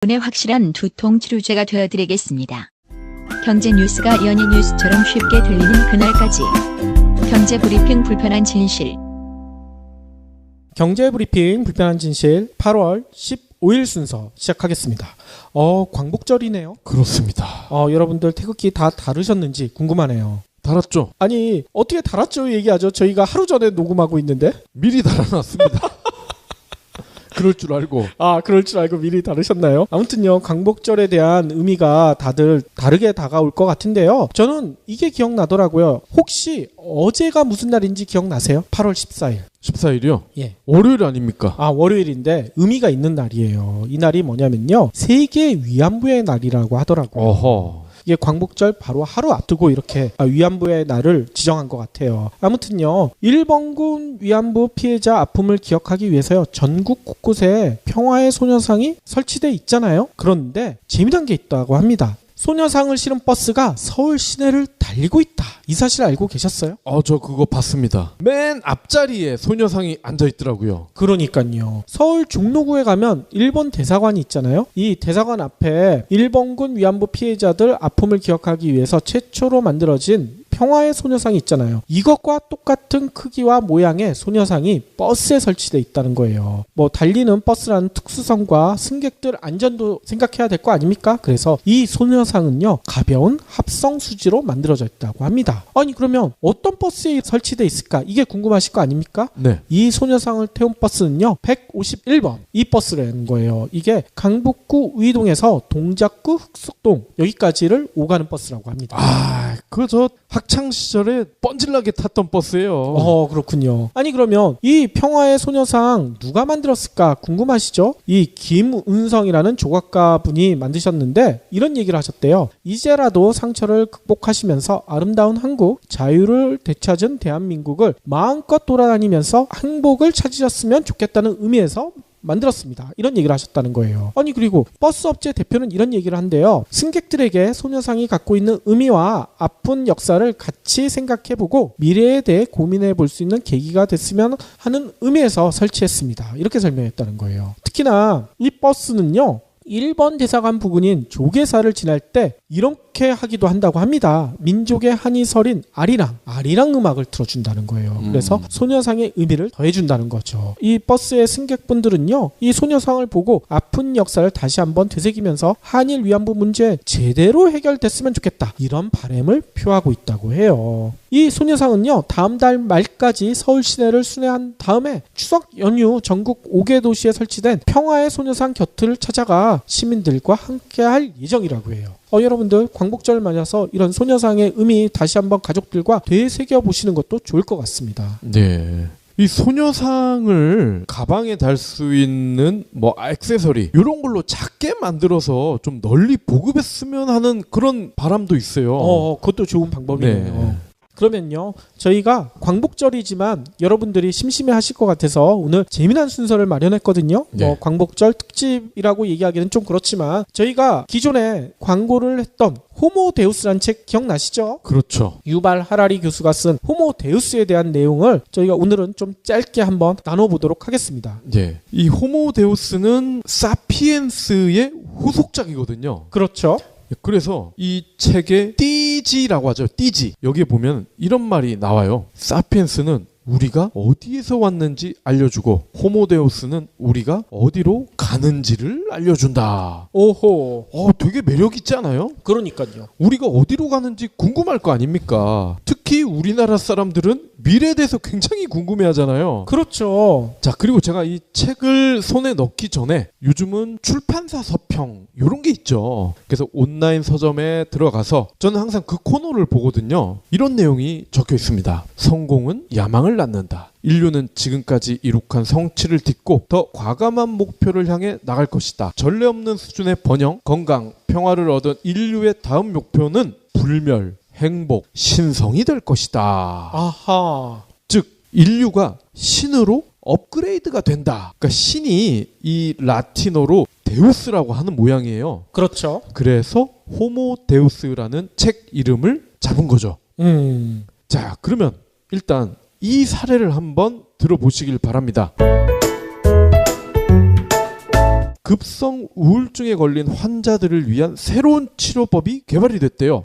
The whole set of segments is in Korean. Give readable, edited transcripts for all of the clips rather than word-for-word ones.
분의 확실한 두통 치료제가 되어드리겠습니다. 경제 뉴스가 연예 뉴스처럼 쉽게 들리는 그날까지. 경제 브리핑 불편한 진실. 경제 브리핑 불편한 진실 8월 15일 순서 시작하겠습니다. 광복절이네요. 그렇습니다. 여러분들 태극기 다 다르셨는지 궁금하네요. 달았죠? 아니 어떻게 달았죠 얘기하죠. 저희가 하루 전에 녹음하고 있는데. 미리 달아놨습니다. 그럴 줄 알고. 그럴 줄 알고 미리 다르셨나요? 아무튼요, 광복절에 대한 의미가 다들 다르게 다가올 것 같은데요. 저는 이게 기억나더라고요. 혹시 어제가 무슨 날인지 기억나세요? 8월 14일. 14일이요? 예. 월요일 아닙니까? 월요일인데 의미가 있는 날이에요. 이 날이 뭐냐면요, 세계 위안부의 날이라고 하더라고요. 어허. 이게 광복절 바로 하루 앞두고 이렇게 위안부의 날을 지정한 것 같아요. 아무튼요, 일본군 위안부 피해자 아픔을 기억하기 위해서요, 전국 곳곳에 평화의 소녀상이 설치돼 있잖아요. 그런데 재미난 게 있다고 합니다. 소녀상을 실은 버스가 서울 시내를 달리고 있다. 이 사실 알고 계셨어요? 저 그거 봤습니다. 맨 앞자리에 소녀상이 앉아있더라고요. 그러니까요. 서울 종로구에 가면 일본 대사관이 있잖아요. 이 대사관 앞에 일본군 위안부 피해자들 아픔을 기억하기 위해서 최초로 만들어진 평화의 소녀상이 있잖아요. 이것과 똑같은 크기와 모양의 소녀상이 버스에 설치되어 있다는 거예요. 달리는 버스라는 특수성과 승객들 안전도 생각해야 될 거 아닙니까? 그래서 이 소녀상은요, 가벼운 합성 수지로 만들어져 있다고 합니다. 아니 그러면 어떤 버스에 설치되어 있을까? 이게 궁금하실 거 아닙니까? 네. 이 소녀상을 태운 버스는요, 151번 이 버스라는 거예요. 이게 강북구 우이동에서 동작구 흑석동 여기까지를 오가는 버스라고 합니다. 그거 학창 시절에 뻔질나게 탔던 버스예요. 그렇군요. 아니 그러면 이 평화의 소녀상 누가 만들었을까 궁금하시죠? 이 김은성이라는 조각가 분이 만드셨는데 이런 얘기를 하셨대요. 이제라도 상처를 극복하시면서 아름다운 한국, 자유를 되찾은 대한민국을 마음껏 돌아다니면서 행복을 찾으셨으면 좋겠다는 의미에서 만들었습니다. 이런 얘기를 하셨다는 거예요. 아니 그리고 버스 업체 대표는 이런 얘기를 한대요. 승객들에게 소녀상이 갖고 있는 의미와 아픈 역사를 같이 생각해보고 미래에 대해 고민해볼 수 있는 계기가 됐으면 하는 의미에서 설치했습니다. 이렇게 설명했다는 거예요. 특히나 이 버스는요, 일본 대사관 부근인 조계사를 지날 때 이렇게 하기도 한다고 합니다. 민족의 한이 서린 아리랑 음악을 틀어준다는 거예요. 그래서 소녀상의 의미를 더해준다는 거죠. 이 버스의 승객분들은요, 이 소녀상을 보고 아픈 역사를 다시 한번 되새기면서 한일 위안부 문제 제대로 해결됐으면 좋겠다, 이런 바람을 표하고 있다고 해요. 이 소녀상은요, 다음 달 말까지 서울 시내를 순회한 다음에 추석 연휴 전국 5개 도시에 설치된 평화의 소녀상 곁을 찾아가 시민들과 함께할 예정이라고 해요. 여러분들 광복절 맞아서 이런 소녀상의 의미 다시 한번 가족들과 되새겨 보시는 것도 좋을 것 같습니다. 네. 이 소녀상을 가방에 달 수 있는 액세서리 이런 걸로 작게 만들어서 좀 널리 보급했으면 하는 그런 바람도 있어요. 그것도 좋은 방법이네요. 네. 그러면요, 저희가 광복절이지만 여러분들이 심심해 하실 것 같아서 오늘 재미난 순서를 마련했거든요. 네. 광복절 특집이라고 얘기하기는 좀 그렇지만 저희가 기존에 광고를 했던 호모데우스라는 책 기억나시죠? 그렇죠. 유발 하라리 교수가 쓴 호모데우스에 대한 내용을 저희가 오늘은 좀 짧게 한번 나눠보도록 하겠습니다. 예. 이 호모데우스는 사피엔스의 후속작이거든요. 그렇죠. 그래서 이 책에 띠지라고 하죠. 띠지. 여기에 보면 이런 말이 나와요. 사피엔스는 우리가 어디에서 왔는지 알려주고 호모데우스는 우리가 어디로 가는지를 알려준다. 오호. 되게 매력 있지 않아요? 그러니까요. 우리가 어디로 가는지 궁금할 거 아닙니까? 특히 우리나라 사람들은 미래에 대해서 굉장히 궁금해하잖아요. 그렇죠. 자, 그리고 제가 이 책을 손에 넣기 전에 요즘은 출판사 서평 이런 게 있죠. 그래서 온라인 서점에 들어가서 저는 항상 그 코너를 보거든요. 이런 내용이 적혀 있습니다. 성공은 야망을 낳는다. 인류는 지금까지 이룩한 성취를 딛고 더 과감한 목표를 향해 나갈 것이다. 전례 없는 수준의 번영, 건강, 평화를 얻은 인류의 다음 목표는 불멸, 행복, 신성이 될 것이다. 아하. 즉 인류가 신으로 업그레이드가 된다. 그러니까 신이 이 라틴어로 데우스라고 하는 모양이에요. 그렇죠. 그래서 호모데우스라는 책 이름을 잡은 거죠. 자, 그러면 일단 이 사례를 한번 들어보시길 바랍니다. 급성 우울증에 걸린 환자들을 위한 새로운 치료법이 개발이 됐대요.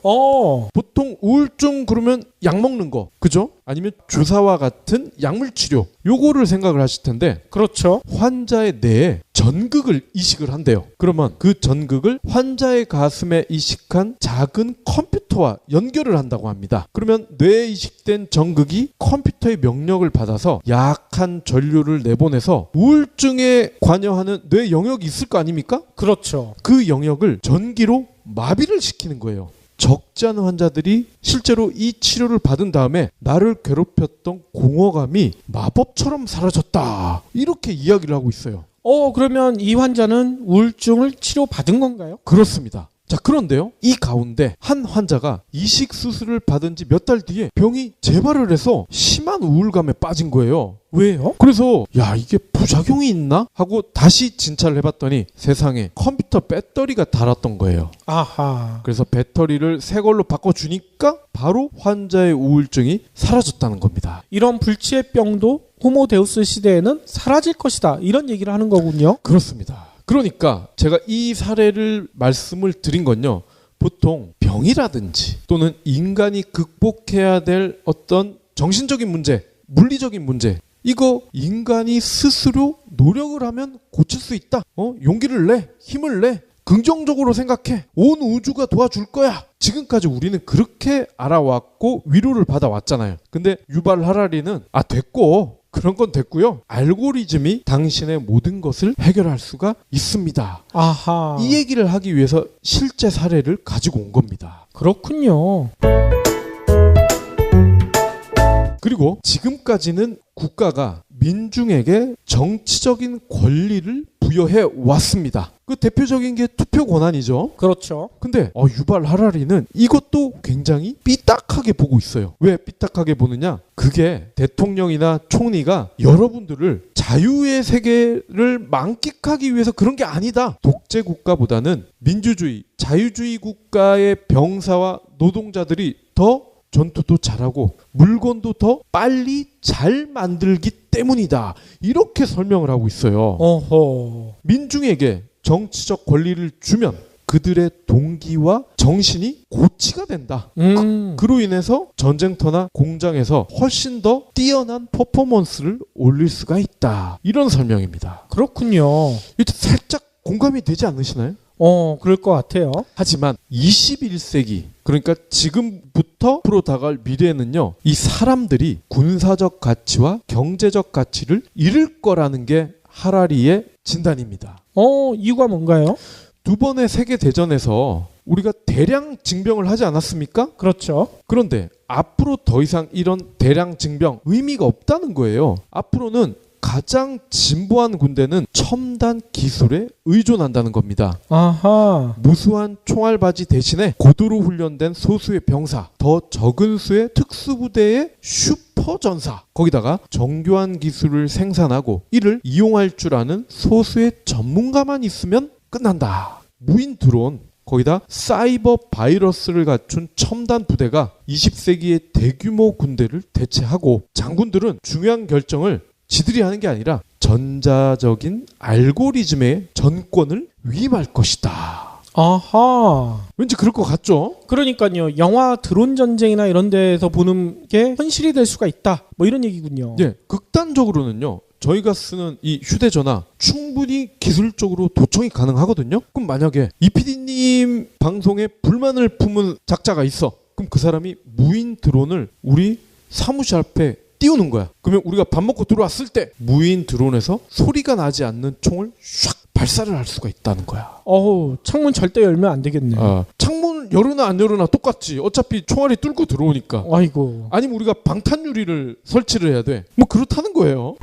보통 우울증 그러면 약 먹는 거, 그죠? 아니면 주사와 같은 약물 치료, 요거를 생각을 하실 텐데, 그렇죠. 환자의 뇌에 전극을 이식을 한대요. 그러면 그 전극을 환자의 가슴에 이식한 작은 컴퓨터와 연결을 한다고 합니다. 그러면 뇌에 이식된 전극이 컴퓨터의 명령을 받아서 약한 전류를 내보내서 우울증에 관여하는 뇌 영역이 있을 거 아닙니까? 그렇죠. 그 영역을 전기로 마비를 시키는 거예요. 적지 않은 환자들이 실제로 이 치료를 받은 다음에 나를 괴롭혔던 공허감이 마법처럼 사라졌다, 이렇게 이야기를 하고 있어요. 그러면 이 환자는 우울증을 치료받은 건가요? 그렇습니다. 자, 그런데요, 이 가운데 한 환자가 이식 수술을 받은 지 몇 달 뒤에 병이 재발을 해서 심한 우울감에 빠진 거예요. 왜요? 그래서 야, 이게 부작용이 있나 하고 다시 진찰을 해봤더니 세상에 컴퓨터 배터리가 닳았던 거예요. 아하. 그래서 배터리를 새 걸로 바꿔주니까 바로 환자의 우울증이 사라졌다는 겁니다. 이런 불치의 병도 호모데우스 시대에는 사라질 것이다, 이런 얘기를 하는 거군요. 그렇습니다. 그러니까 제가 이 사례를 말씀을 드린 건요, 보통 병이라든지 또는 인간이 극복해야 될 어떤 정신적인 문제, 물리적인 문제, 이거 인간이 스스로 노력을 하면 고칠 수 있다. 용기를 내, 힘을 내, 긍정적으로 생각해, 온 우주가 도와줄 거야. 지금까지 우리는 그렇게 알아왔고 위로를 받아왔잖아요. 근데 유발 하라리는 됐고, 그런 건 됐고요, 알고리즘이 당신의 모든 것을 해결할 수가 있습니다. 아하. 이 얘기를 하기 위해서 실제 사례를 가지고 온 겁니다. 그렇군요. 그리고 지금까지는 국가가 민중에게 정치적인 권리를 부여해 왔습니다. 그 대표적인 게 투표 권한이죠. 그렇죠. 근데 유발 하라리는 이것도 굉장히 삐딱하게 보고 있어요. 왜 삐딱하게 보느냐? 그게 대통령이나 총리가 여러분들을 자유의 세계를 만끽하기 위해서 그런 게 아니다. 독재 국가보다는 민주주의, 자유주의 국가의 병사와 노동자들이 더 전투도 잘하고 물건도 더 빨리 잘 만들기 때문이다, 이렇게 설명을 하고 있어요. 민중에게 정치적 권리를 주면 그들의 동기와 정신이 고치가 된다. 그로 인해서 전쟁터나 공장에서 훨씬 더 뛰어난 퍼포먼스를 올릴 수가 있다, 이런 설명입니다. 그렇군요. 이게 살짝 공감이 되지 않으시나요? 그럴 것 같아요. 하지만 21세기, 그러니까 지금부터 앞으로 다가올 미래에는요, 이 사람들이 군사적 가치와 경제적 가치를 잃을 거라는 게 하라리의 진단입니다. 이유가 뭔가요? 두 번의 세계대전에서 우리가 대량 징병을 하지 않았습니까? 그렇죠. 그런데 앞으로 더 이상 이런 대량 징병 의미가 없다는 거예요. 앞으로는 가장 진보한 군대는 첨단 기술에 의존한다는 겁니다. 아하. 무수한 총알바지 대신에 고도로 훈련된 소수의 병사, 더 적은 수의 특수부대의 슈퍼전사, 거기다가 정교한 기술을 생산하고 이를 이용할 줄 아는 소수의 전문가만 있으면 끝난다. 무인 드론, 거기다 사이버 바이러스를 갖춘 첨단 부대가 20세기의 대규모 군대를 대체하고, 장군들은 중요한 결정을 지들이 하는 게 아니라 전자적인 알고리즘의 전권을 위임할 것이다. 아하. 왠지 그럴 것 같죠? 그러니까요, 영화 드론 전쟁이나 이런 데에서 보는 게 현실이 될 수가 있다, 뭐 이런 얘기군요. 예, 극단적으로는요, 저희가 쓰는 이 휴대전화 충분히 기술적으로 도청이 가능하거든요. 그럼 만약에 이 PD님 방송에 불만을 품은 작자가 있어. 그럼 그 사람이 무인 드론을 우리 사무실 앞에 띄우는 거야. 그러면 우리가 밥 먹고 들어왔을 때 무인 드론에서 소리가 나지 않는 총을 샥 발사를 할 수가 있다는 거야. 창문 절대 열면 안 되겠네. 창문 열으나 안 열으나 똑같지. 어차피 총알이 뚫고 들어오니까. 아이고. 아니면 우리가 방탄 유리를 설치를 해야 돼. 뭐 그렇다는 거예요.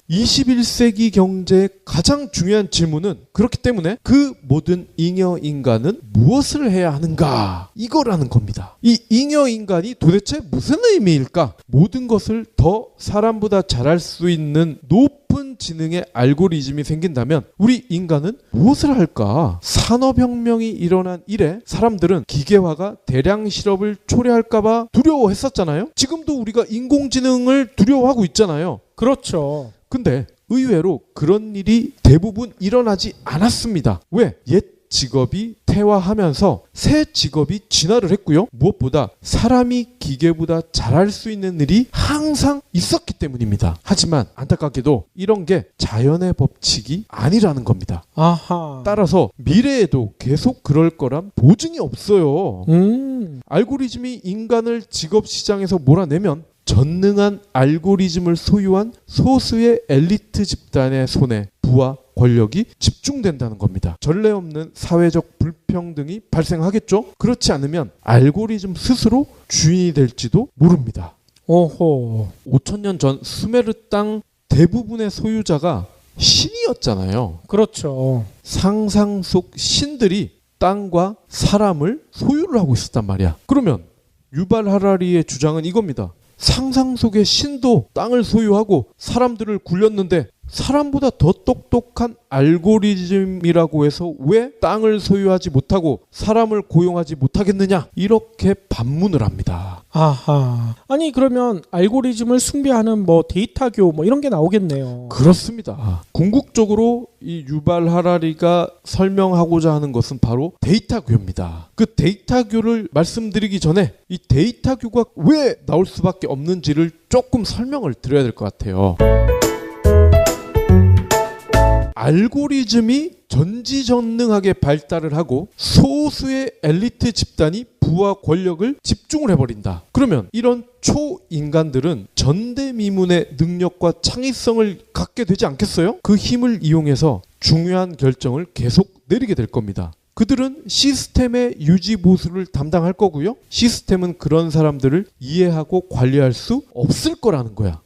21세기 경제의 가장 중요한 질문은, 그렇기 때문에 그 모든 잉여 인간은 무엇을 해야 하는가, 이거라는 겁니다. 이 잉여 인간이 도대체 무슨 의미일까? 모든 것을 더 사람보다 잘할 수 있는 높은 지능의 알고리즘이 생긴다면 우리 인간은 무엇을 할까? 산업혁명이 일어난 이래 사람들은 기계화가 대량 실업을 초래할까봐 두려워했었잖아요. 지금도 우리가 인공지능을 두려워하고 있잖아요. 그렇죠. 근데 의외로 그런 일이 대부분 일어나지 않았습니다. 왜? 옛 직업이 퇴화하면서 새 직업이 진화를 했고요. 무엇보다 사람이 기계보다 잘할 수 있는 일이 항상 있었기 때문입니다. 하지만 안타깝게도 이런 게 자연의 법칙이 아니라는 겁니다. 아하. 따라서 미래에도 계속 그럴 거란 보증이 없어요. 알고리즘이 인간을 직업 시장에서 몰아내면 전능한 알고리즘을 소유한 소수의 엘리트 집단의 손에 부와 권력이 집중된다는 겁니다. 전례 없는 사회적 불평등이 발생하겠죠? 그렇지 않으면 알고리즘 스스로 주인이 될지도 모릅니다. 오호. 5천년 전 수메르 땅 대부분의 소유자가 신이었잖아요. 그렇죠. 상상 속 신들이 땅과 사람을 소유를 하고 있었단 말이야. 그러면 유발 하라리의 주장은 이겁니다. 상상 속의 신도 땅을 소유하고 사람들을 굴렸는데 사람보다 더 똑똑한 알고리즘이라고 해서 왜 땅을 소유하지 못하고 사람을 고용하지 못하겠느냐? 이렇게 반문을 합니다. 아하. 아니 그러면 알고리즘을 숭배하는 뭐 데이터교 뭐 이런 게 나오겠네요. 그렇습니다. 궁극적으로 이 유발 하라리가 설명하고자 하는 것은 바로 데이터교입니다. 그 데이터교를 말씀드리기 전에 이 데이터교가 왜 나올 수밖에 없는지를 조금 설명을 드려야 될 것 같아요. 알고리즘이 전지전능하게 발달을 하고 소수의 엘리트 집단이 부와 권력을 집중을 해버린다. 그러면 이런 초인간들은 전대미문의 능력과 창의성을 갖게 되지 않겠어요? 그 힘을 이용해서 중요한 결정을 계속 내리게 될 겁니다. 그들은 시스템의 유지 보수를 담당할 거고요. 시스템은 그런 사람들을 이해하고 관리할 수 없을 거라는 거야.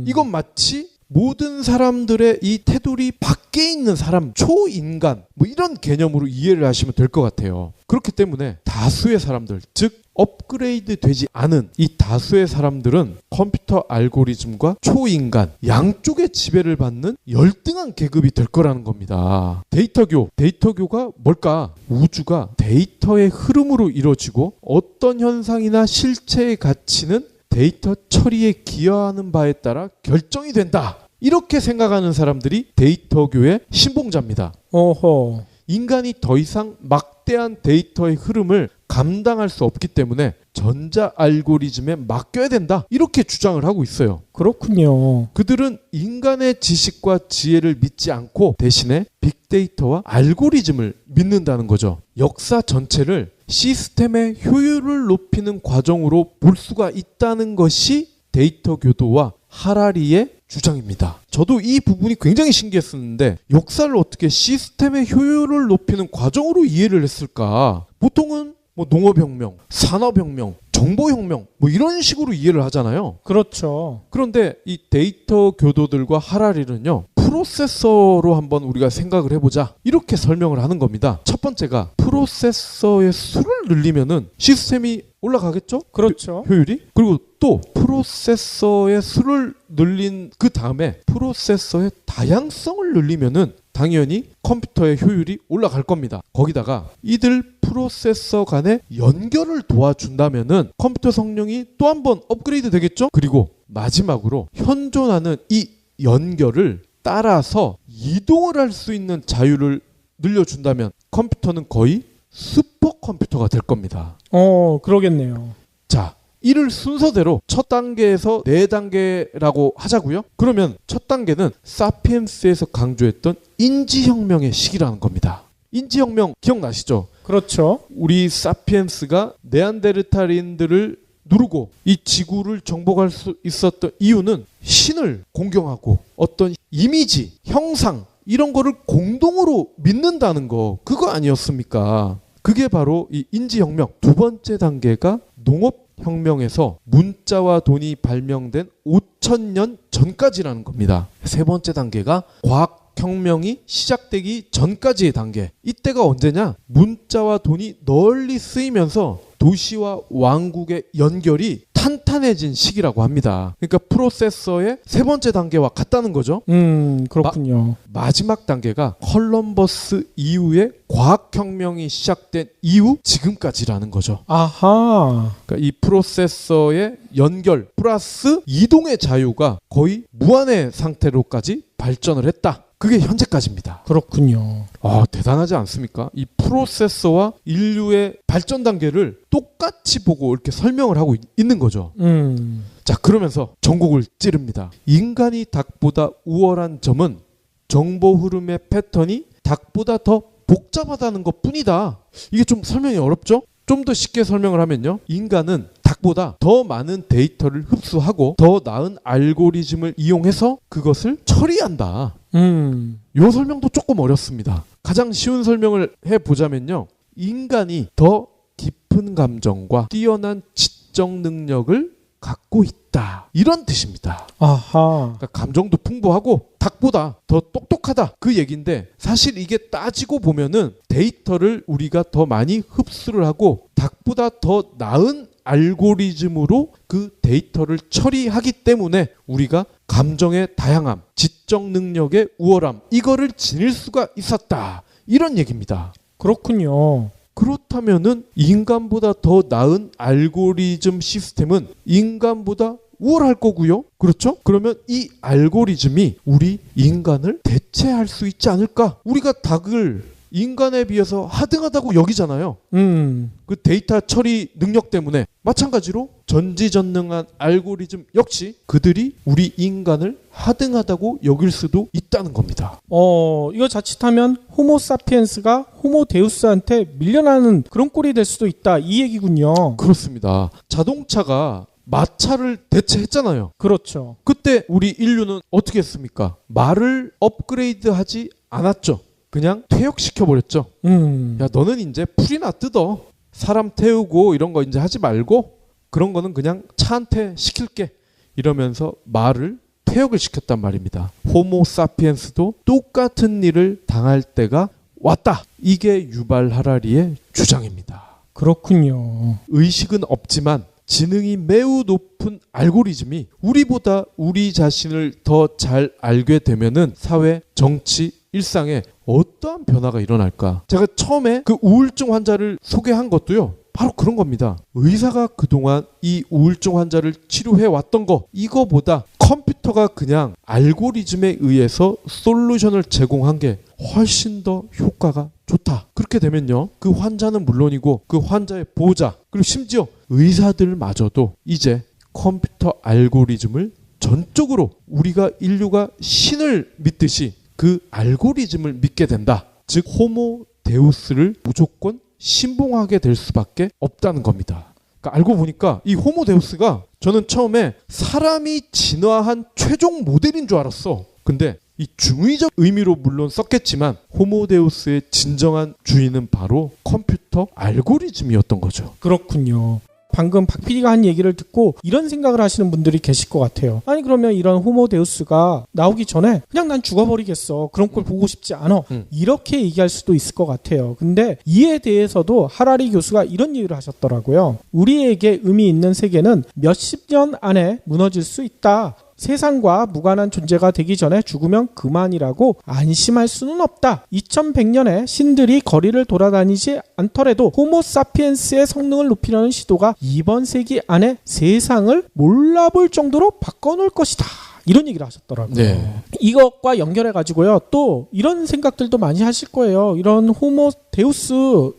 이건 마치 모든 사람들의 이 테두리 밖에 있는 사람, 초인간 뭐 이런 개념으로 이해를 하시면 될 것 같아요. 그렇기 때문에 다수의 사람들, 즉 업그레이드 되지 않은 이 다수의 사람들은 컴퓨터 알고리즘과 초인간 양쪽의 지배를 받는 열등한 계급이 될 거라는 겁니다. 데이터교가 뭘까? 우주가 데이터의 흐름으로 이루어지고 어떤 현상이나 실체의 가치는 데이터 처리에 기여하는 바에 따라 결정이 된다. 이렇게 생각하는 사람들이 데이터교의 신봉자입니다. 오호. 인간이 더 이상 막대한 데이터의 흐름을 감당할 수 없기 때문에 전자 알고리즘에 맡겨야 된다. 이렇게 주장을 하고 있어요. 그렇군요. 그들은 인간의 지식과 지혜를 믿지 않고 대신에 빅데이터와 알고리즘을 믿는다는 거죠. 역사 전체를 시스템의 효율을 높이는 과정으로 볼 수가 있다는 것이 데이터 교도와 하라리의 주장입니다. 저도 이 부분이 굉장히 신기했었는데 역사를 어떻게 시스템의 효율을 높이는 과정으로 이해를 했을까? 보통은 뭐 농업혁명, 산업혁명, 정보혁명 뭐 이런 식으로 이해를 하잖아요. 그렇죠. 그런데 이 데이터 교도들과 하라리는요. 프로세서로 한번 우리가 생각을 해보자. 이렇게 설명을 하는 겁니다. 첫 번째가 프로세서의 수를 늘리면은 시스템이 올라가겠죠? 그렇죠. 효율이. 그리고 또 프로세서의 수를 늘린 그 다음에 프로세서의 다양성을 늘리면은 당연히 컴퓨터의 효율이 올라갈 겁니다. 거기다가 이들 프로세서 간의 연결을 도와준다면은 컴퓨터 성능이 또 한 번 업그레이드 되겠죠? 그리고 마지막으로 현존하는 이 연결을 따라서 이동을 할 수 있는 자유를 늘려준다면 컴퓨터는 거의 슈퍼컴퓨터가 될 겁니다. 그러겠네요. 자, 이를 순서대로 첫 단계에서 네 단계라고 하자고요. 그러면 첫 단계는 사피엔스에서 강조했던 인지혁명의 시기라는 겁니다. 인지혁명 기억나시죠? 그렇죠. 우리 사피엔스가 네안데르탈인들을 누르고 이 지구를 정복할 수 있었던 이유는 신을 공경하고 어떤 이미지, 형상 이런 거를 공동으로 믿는다는 거 그거 아니었습니까? 그게 바로 이 인지혁명. 두 번째 단계가 농업혁명에서 문자와 돈이 발명된 5,000년 전까지라는 겁니다. 세 번째 단계가 과학혁명이 시작되기 전까지의 단계. 이때가 언제냐? 문자와 돈이 널리 쓰이면서 도시와 왕국의 연결이 탄탄해진 시기라고 합니다. 그러니까 프로세서의 세 번째 단계와 같다는 거죠. 그렇군요. 마지막 단계가 컬럼버스 이후에 과학혁명이 시작된 이후 지금까지라는 거죠. 아하. 그러니까 이 프로세서의 연결 플러스 이동의 자유가 거의 무한의 상태로까지 발전을 했다. 그게 현재까지입니다. 그렇군요. 대단하지 않습니까? 이 프로세서와 인류의 발전 단계를 똑같이 보고 이렇게 설명을 하고 있는 거죠. 자, 그러면서 전곡을 찌릅니다. 인간이 닭보다 우월한 점은 정보 흐름의 패턴이 닭보다 더 복잡하다는 것 뿐이다. 이게 좀 설명이 어렵죠? 좀 더 쉽게 설명을 하면요. 인간은 닭보다 더 많은 데이터를 흡수하고 더 나은 알고리즘을 이용해서 그것을 처리한다. 이 설명도 조금 어렵습니다. 가장 쉬운 설명을 해보자면요. 인간이 더 깊은 감정과 뛰어난 지적 능력을 갖고 있다. 이런 뜻입니다. 아하. 그러니까 감정도 풍부하고 닭보다 더 똑똑하다. 그 얘기인데 사실 이게 따지고 보면은 데이터를 우리가 더 많이 흡수를 하고 닭보다 더 나은 알고리즘으로 그 데이터를 처리하기 때문에 우리가 감정의 다양함, 지적 능력의 우월함 이거를 지닐 수가 있었다. 이런 얘기입니다. 그렇군요. 그렇다면은 인간보다 더 나은 알고리즘 시스템은 인간보다 우월할 거고요. 그렇죠? 그러면 이 알고리즘이 우리 인간을 대체할 수 있지 않을까? 우리가 닭을 인간에 비해서 하등하다고 여기잖아요. 그 데이터 처리 능력 때문에 마찬가지로 전지전능한 알고리즘 역시 그들이 우리 인간을 하등하다고 여길 수도 있다는 겁니다. 이거 자칫하면 호모사피엔스가 호모데우스한테 밀려나는 그런 꼴이 될 수도 있다. 이 얘기군요. 그렇습니다. 자동차가 마차를 대체했잖아요. 그렇죠. 그때 우리 인류는 어떻게 했습니까? 말을 업그레이드하지 않았죠. 그냥 퇴역시켜버렸죠. 야, 너는 이제 풀이나 뜯어. 사람 태우고 이런 거 이제 하지 말고 그런 거는 그냥 차 한 테 시킬게. 이러면서 말을 퇴역을 시켰단 말입니다. 호모사피엔스도 똑같은 일을 당할 때가 왔다. 이게 유발 하라리의 주장입니다. 그렇군요. 의식은 없지만 지능이 매우 높은 알고리즘이 우리보다 우리 자신을 더 잘 알게 되면은 사회, 정치, 일상에 어떠한 변화가 일어날까? 제가 처음에 그 우울증 환자를 소개한 것도요. 바로 그런 겁니다. 의사가 그동안 이 우울증 환자를 치료해 왔던 거 이거보다 컴퓨터가 그냥 알고리즘에 의해서 솔루션을 제공한 게 훨씬 더 효과가 좋다. 그렇게 되면요. 그 환자는 물론이고 그 환자의 보호자 그리고 심지어 의사들마저도 이제 컴퓨터 알고리즘을 전적으로 우리가 인류가 신을 믿듯이 그 알고리즘을 믿게 된다. 즉 호모 데우스를 무조건 신봉하게 될 수밖에 없다는 겁니다. 그러니까 알고 보니까 이 호모 데우스가 저는 처음에 사람이 진화한 최종 모델인 줄 알았어. 근데 이 중의적 의미로 물론 썼겠지만 호모 데우스의 진정한 주인은 바로 컴퓨터 알고리즘이었던 거죠. 그렇군요. 방금 박 PD가 한 얘기를 듣고 이런 생각을 하시는 분들이 계실 것 같아요. 아니 그러면 이런 호모데우스가 나오기 전에 그냥 난 죽어버리겠어. 그런 걸 보고 싶지 않아. 이렇게 얘기할 수도 있을 것 같아요. 근데 이에 대해서도 하라리 교수가 이런 얘기를 하셨더라고요. 우리에게 의미 있는 세계는 몇십 년 안에 무너질 수 있다. 세상과 무관한 존재가 되기 전에 죽으면 그만이라고 안심할 수는 없다. 2100년에 신들이 거리를 돌아다니지 않더라도 호모사피엔스의 성능을 높이려는 시도가 이번 세기 안에 세상을 몰라볼 정도로 바꿔놓을 것이다. 이런 얘기를 하셨더라고요. 네. 이것과 연결해가지고요. 또 이런 생각들도 많이 하실 거예요. 이런 호모 데우스,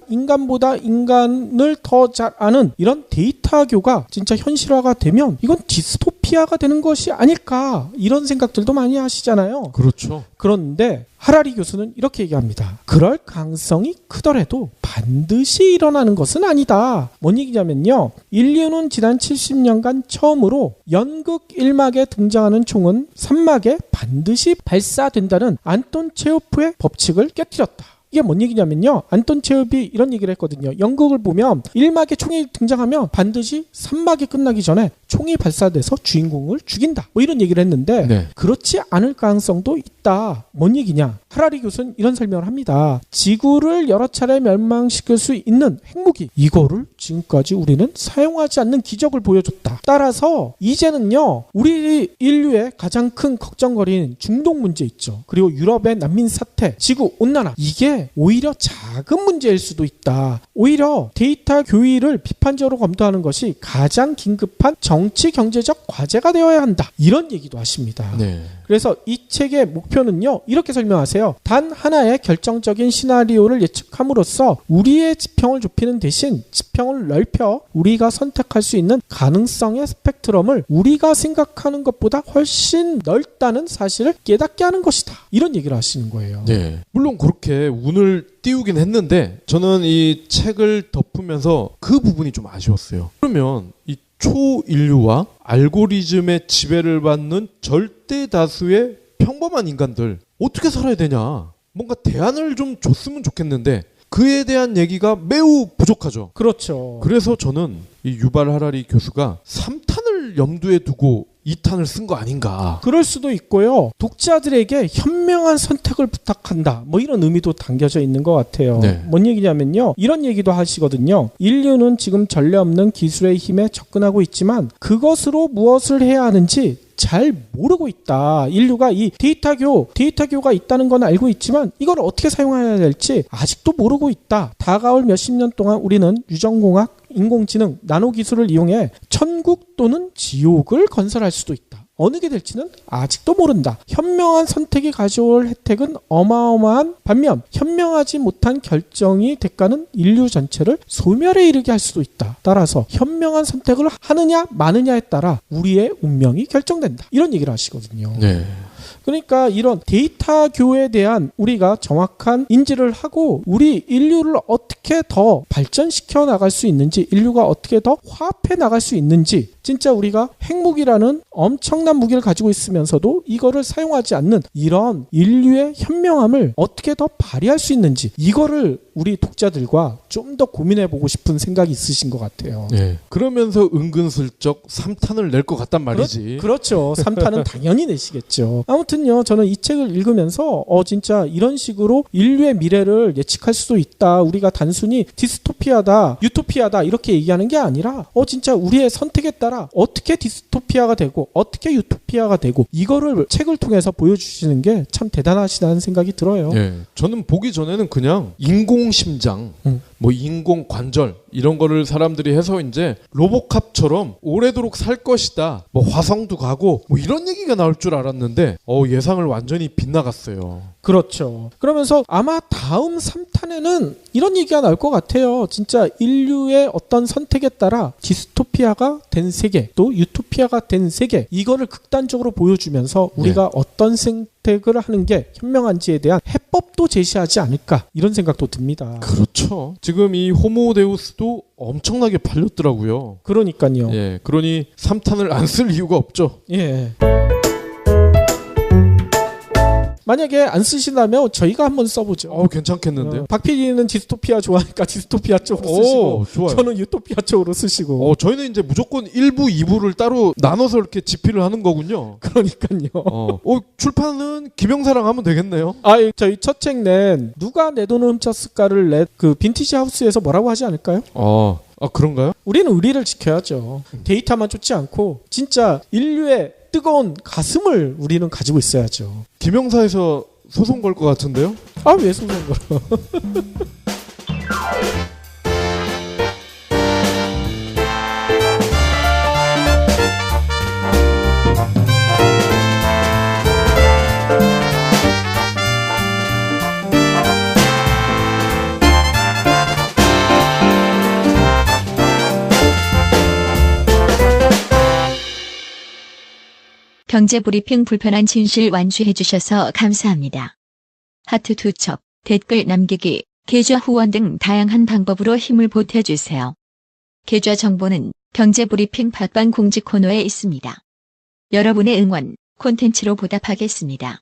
인간보다 인간을 더 잘 아는 이런 데이터교가 진짜 현실화가 되면 이건 디스토피아가 되는 것이 아닐까. 이런 생각들도 많이 하시잖아요. 그렇죠. 그런데 하라리 교수는 이렇게 얘기합니다. 그럴 가능성이 크더라도 반드시 일어나는 것은 아니다. 뭔 얘기냐면요. 인류는 지난 70년간 처음으로 연극 1막에 등장하는 총은 3막에 반드시 발사된다는 안톤 체호프의 법칙을 깨뜨렸다. 이게 뭔 얘기냐면요. 안톤 체호프이 이런 얘기를 했거든요. 연극을 보면 1막에 총이 등장하면 반드시 3막이 끝나기 전에 총이 발사돼서 주인공을 죽인다. 뭐 이런 얘기를 했는데 네. 그렇지 않을 가능성도 있다. 뭔 얘기냐? 하라리 교수는 이런 설명을 합니다. 지구를 여러 차례 멸망시킬 수 있는 핵무기 이거를 지금까지 우리는 사용하지 않는 기적을 보여줬다. 따라서 이제는요. 우리 인류의 가장 큰 걱정거리는 중동 문제 있죠. 그리고 유럽의 난민 사태, 지구 온난화 이게 오히려 작은 문제일 수도 있다. 오히려 데이터 교위를 비판적으로 검토하는 것이 가장 긴급한 정치 경제적 과제가 되어야 한다. 이런 얘기도 하십니다. 네. 그래서 이 책의 목표는요, 이렇게 설명하세요. 단 하나의 결정적인 시나리오를 예측함으로써 우리의 지평을 좁히는 대신 지평을 넓혀 우리가 선택할 수 있는 가능성의 스펙트럼을 우리가 생각하는 것보다 훨씬 넓다는 사실을 깨닫게 하는 것이다. 이런 얘기를 하시는 거예요. 네. 물론 그렇게 운을 띄우긴 했는데 저는 이 책을 덮으면서 그 부분이 좀 아쉬웠어요. 그러면 이 초인류와 알고리즘의 지배를 받는 절대 다수의 평범한 인간들 어떻게 살아야 되냐? 뭔가 대안을 좀 줬으면 좋겠는데 그에 대한 얘기가 매우 부족하죠. 그렇죠. 그래서 저는 이 유발 하라리 교수가 3탄을 염두에 두고 2탄을 쓴 거 아닌가. 그럴 수도 있고요. 독자들에게 현명한 선택을 부탁한다. 뭐 이런 의미도 담겨져 있는 것 같아요. 네. 뭔 얘기냐면요. 이런 얘기도 하시거든요. 인류는 지금 전례 없는 기술의 힘에 접근하고 있지만 그것으로 무엇을 해야 하는지 잘 모르고 있다. 인류가 이 데이터교가 있다는 건 알고 있지만 이걸 어떻게 사용해야 될지 아직도 모르고 있다. 다가올 몇십 년 동안 우리는 유전공학, 인공지능, 나노기술을 이용해 천국 또는 지옥을 건설할 수도 있다. 어느 게 될지는 아직도 모른다. 현명한 선택이 가져올 혜택은 어마어마한 반면 현명하지 못한 결정이 대가는 인류 전체를 소멸에 이르게 할 수도 있다. 따라서 현명한 선택을 하느냐 마느냐에 따라 우리의 운명이 결정된다. 이런 얘기를 하시거든요. 네. 그러니까 이런 데이터교에 대한 우리가 정확한 인지를 하고 우리 인류를 어떻게 더 발전시켜 나갈 수 있는지, 인류가 어떻게 더 화합해 나갈 수 있는지, 진짜 우리가 핵무기라는 엄청난 무기를 가지고 있으면서도 이거를 사용하지 않는 이런 인류의 현명함을 어떻게 더 발휘할 수 있는지, 이거를 우리 독자들과 좀 더 고민해보고 싶은 생각이 있으신 것 같아요. 네. 그러면서 은근슬쩍 3탄을 낼 것 같단 말이지. 그렇죠. 3탄은 당연히 내시겠죠. 아무튼요, 저는 이 책을 읽으면서 진짜 이런 식으로 인류의 미래를 예측할 수도 있다. 우리가 단순히 디스토피아다, 유토피아다 이렇게 얘기하는 게 아니라 진짜 우리의 선택에 따라 어떻게 디스토피아가 되고 어떻게 유토피아가 되고 이거를 책을 통해서 보여주시는 게 참 대단하시다는 생각이 들어요. 네. 저는 보기 전에는 그냥 인공심장, 뭐 인공관절 이런 거를 사람들이 해서 이제 로보캅처럼 오래도록 살 것이다. 뭐 화성도 가고 뭐 이런 얘기가 나올 줄 알았는데 예상을 완전히 빗나갔어요. 그렇죠. 그러면서 아마 다음 3탄에는 이런 얘기가 나올 것 같아요. 진짜 인류의 어떤 선택에 따라 디스토피아가 된 세계, 또 유토피아가 된 세계, 이거를 극단적으로 보여주면서 우리가 어떤 선택을 하는 게 현명한지에 대한 해법도 제시하지 않을까, 이런 생각도 듭니다. 그렇죠. 지금 이 호모데우스도 엄청나게 팔렸더라고요. 그러니까요. 예, 그러니 3탄을 안 쓸 이유가 없죠. 예. 만약에 안 쓰신다면 저희가 한번 써보죠. 괜찮겠는데요? 박 PD는 디스토피아 좋아하니까 디스토피아 쪽으로 쓰시고, 좋아요. 저는 유토피아 쪽으로 쓰시고. 저희는 이제 무조건 1부, 2부를 따로 나눠서 이렇게 집필을 하는 거군요. 그러니까요. 출판은 김영사랑 하면 되겠네요. 저희 첫 책 낸 누가 내 돈을 훔쳤을까를 낸 그 빈티지 하우스에서 뭐라고 하지 않을까요? 그런가요? 우리는 의리를 지켜야죠. 데이터만 쫓지 않고 진짜 인류의 뜨거운 가슴을 우리는 가지고 있어야죠. 김영사에서 소송 걸 것 같은데요? 왜 소송 걸어? 경제브리핑 불편한 진실 완수해 주셔서 감사합니다. 하트 투척, 댓글 남기기, 계좌 후원 등 다양한 방법으로 힘을 보태주세요. 계좌 정보는 경제브리핑 팟빵 공지 코너에 있습니다. 여러분의 응원, 콘텐츠로 보답하겠습니다.